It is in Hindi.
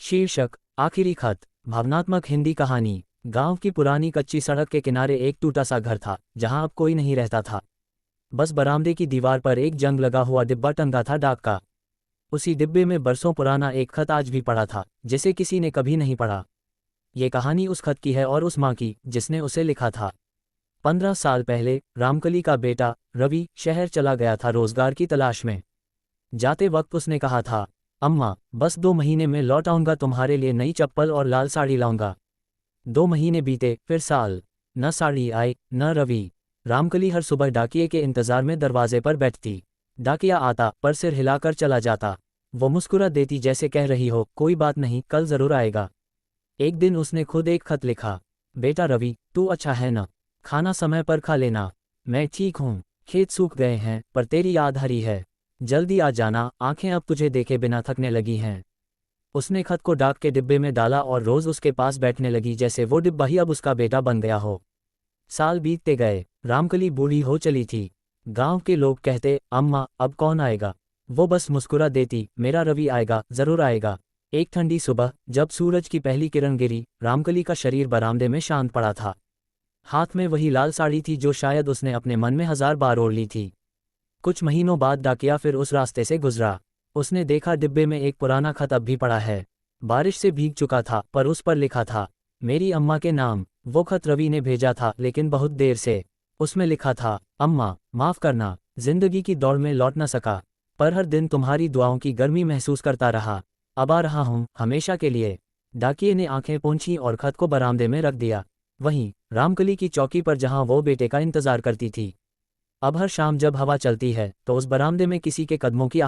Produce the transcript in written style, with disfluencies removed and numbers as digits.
शीर्षक आखिरी खत। भावनात्मक हिंदी कहानी। गांव की पुरानी कच्ची सड़क के किनारे एक टूटा सा घर था जहां अब कोई नहीं रहता था। बस बरामदे की दीवार पर एक जंग लगा हुआ डिब्बा टंगा था डाक का। उसी डिब्बे में बरसों पुराना एक खत आज भी पड़ा था, जिसे किसी ने कभी नहीं पढ़ा। ये कहानी उस खत की है और उस माँ की जिसने उसे लिखा था। 15 साल पहले रामकली का बेटा रवि शहर चला गया था रोजगार की तलाश में। जाते वक्त उसने कहा था, अम्मा, बस 2 महीने में लौट आऊंगा, तुम्हारे लिए नई चप्पल और लाल साड़ी लाऊंगा। 2 महीने बीते, फिर साल। न साड़ी आई, न रवि। रामकली हर सुबह डाकिये के इंतजार में दरवाजे पर बैठती। डाकिया आता, पर सिर हिलाकर चला जाता। वो मुस्कुरा देती जैसे कह रही हो, कोई बात नहीं, कल जरूर आएगा। एक दिन उसने खुद एक खत लिखा। बेटा रवि, तू अच्छा है न? खाना समय पर खा लेना। मैं ठीक हूँ। खेत सूख गए हैं, पर तेरी याद हरी है। जल्दी आ जाना, आंखें अब तुझे देखे बिना थकने लगी हैं। उसने खत को डाक के डिब्बे में डाला और रोज उसके पास बैठने लगी जैसे वो डिब्बा ही अब उसका बेटा बन गया हो। साल बीतते गए। रामकली बूढ़ी हो चली थी। गांव के लोग कहते, अम्मा, अब कौन आएगा? वो बस मुस्कुरा देती, मेरा रवि आएगा, जरूर आएगा। एक ठंडी सुबह, जब सूरज की पहली किरण गिरी, रामकली का शरीर बरामदे में शांत पड़ा था। हाथ में वही लाल साड़ी थी जो शायद उसने अपने मन में 1000 बार ओढ़ ली थी। कुछ महीनों बाद डाकिया फिर उस रास्ते से गुजरा। उसने देखा डिब्बे में एक पुराना खत अब भी पड़ा है। बारिश से भीग चुका था, पर उस पर लिखा था, मेरी अम्मा के नाम। वो खत रवि ने भेजा था, लेकिन बहुत देर से। उसमें लिखा था, अम्मा, माफ करना, जिंदगी की दौड़ में लौट न सका, पर हर दिन तुम्हारी दुआओं की गर्मी महसूस करता रहा। अब आ रहा हूँ, हमेशा के लिए। डाकिये ने आंखें पोंछी और खत को बरामदे में रख दिया। वहीं रामकली की चौकी पर जहां वो बेटे का इंतजार करती थी। अब हर शाम जब हवा चलती है तो उस बरामदे में किसी के कदमों की